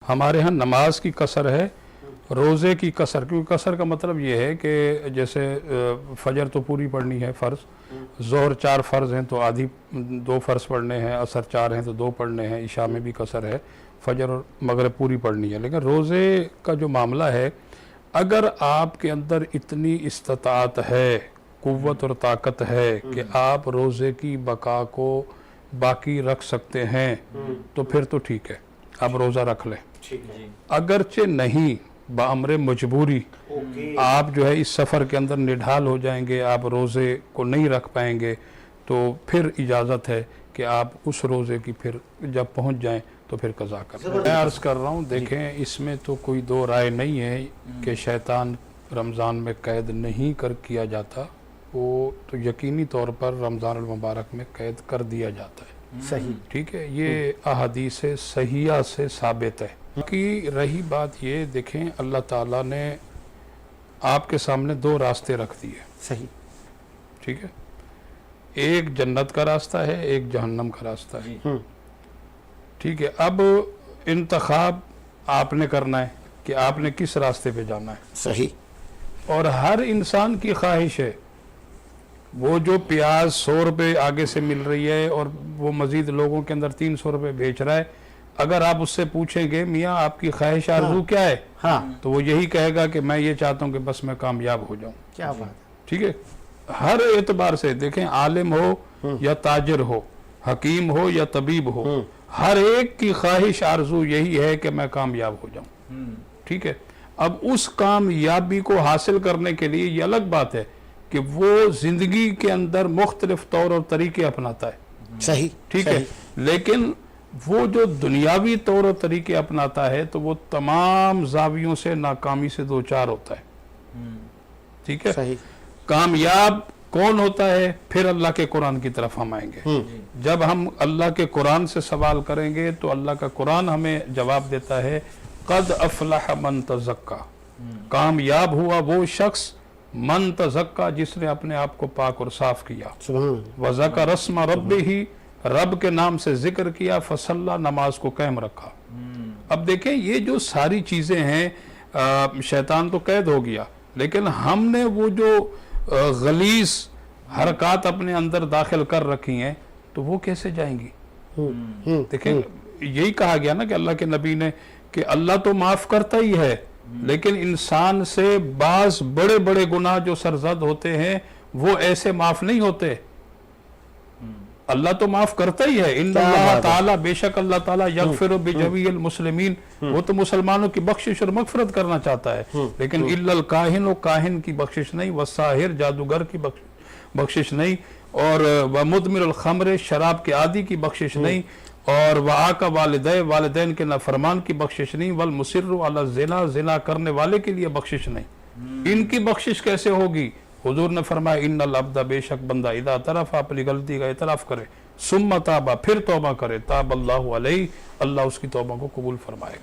हमारे यहाँ नमाज की कसर है, रोज़े की कसर, क्योंकि कसर का मतलब ये है कि जैसे फजर तो पूरी पढ़नी है फ़र्ज़, ज़ोहर 4 फ़र्ज़ हैं तो आधी 2 फ़र्ज़ पढ़ने हैं, असर 4 हैं तो 2 पढ़ने हैं, इशा में भी कसर है, फजर और मगरिब पूरी पढ़नी है। लेकिन रोज़े का जो मामला है, अगर आपके अंदर इतनी इस्तात है, कुव्वत और ताकत है कि आप रोज़े की बका को बाकी रख सकते हैं, तो फिर तो ठीक है, आप रोज़ा रख लें। अगरचे नहीं, बामरे मजबूरी आप जो है इस सफ़र के अंदर निढाल हो जाएंगे, आप रोज़े को नहीं रख पाएंगे, तो फिर इजाज़त है कि आप उस रोज़े की फिर जब पहुंच जाएं तो फिर कज़ा करें। मैं अर्ज़ कर रहा हूँ, देखें इसमें तो कोई दो राय नहीं है कि शैतान रमज़ान में कैद नहीं कर किया जाता, वो तो यकीनी तौर पर रमज़ान मुबारक में कैद कर दिया जाता है। सही, ठीक है, ये अहादीस सहिया से साबित है। कि रही बात ये, देखें अल्लाह ताला ने आपके सामने 2 रास्ते रख दिए। सही, ठीक है, एक जन्नत का रास्ता है, एक जहन्नम का रास्ता है। ठीक है, अब इंतखाब आपने करना है कि आपने किस रास्ते पे जाना है। सही, और हर इंसान की ख्वाहिश है, वो जो प्याज 100 रुपये आगे से मिल रही है और वो मजीद लोगों के अंदर 300 रुपये बेच रहा है, अगर आप उससे पूछेंगे मियाँ आपकी ख्वाहिश आरज़ू क्या है, हाँ, तो वो यही कहेगा कि मैं ये चाहता हूँ कि बस मैं कामयाब हो जाऊँ। क्या बात है। ठीक है, हर एतबार से देखें, आलिम हो या ताजिर हो, हकीम हो या तबीब हो, हर एक की ख्वाहिश आरज़ू यही है कि मैं कामयाब हो जाऊँ। ठीक है, अब उस कामयाबी को हासिल करने के लिए ये अलग बात है कि वो जिंदगी के अंदर मुख्तलिफ तौर और तरीके अपनाता है। सही, ठीक है, लेकिन वो जो दुनियावी तौर और तरीके अपनाता है तो वो तमाम जावियों से नाकामी से दो चार होता है। ठीक है, सही, कामयाब कौन होता है, फिर अल्लाह के कुरान की तरफ हम आएंगे। जब हम अल्लाह के कुरान से सवाल करेंगे तो अल्लाह का कुरान हमें जवाब देता है, कद अफलह मन तज़क्का, कामयाब हुआ वो शख्स, मन तज़क्का जिसने अपने आप को पाक और साफ किया, वज़का रस्म रब्बी ही, रब के नाम से जिक्र किया, फसल्ला नमाज को कायम रखा। अब देखें ये जो सारी चीजें हैं, शैतान तो कैद हो गया, लेकिन हमने वो जो गलीज हरकत अपने अंदर दाखिल कर रखी हैं, तो वो कैसे जाएंगी। देखें यही कहा गया ना कि अल्लाह के नबी ने कि अल्लाह तो माफ करता ही है, लेकिन इंसान से बाज बड़े बड़े गुनाह जो सरजद होते हैं वो ऐसे माफ नहीं होते। अल्लाह तो माफ करता ही है, इन्नल्लाह ताला, बेशक अल्लाह ताला यगफिरु बिजमीइल मुस्लिमीन, वो तो मुसलमानों की बख्शिश और मगफिरत करना चाहता है, लेकिन इल्लल काहिन, वो काहिन की बख्शिश नहीं, वसाहिर जादूगर की बख्शिश नहीं, और व मुदमिरुल खम्र, शराब के आदि की बख्शिश नहीं, और वाका वालिदैन के नाफरमान की बख्शिश नहीं, वल मुसिर्रु अला ज़िना, ज़िना करने वाले के लिए बख्शिश नहीं। इनकी बख्शिश कैसे होगी। हुजूर ने फरमाया, इन्नल अब्दा, बेशक बंदा, इदा तरफ अपनी गलती का इतराफ करे, सुम्मा ताबा, फिर तौबा करे, ताब अल्लाहु अलैहि, अल्लाह उसकी तौबा को कबूल फरमाएगा।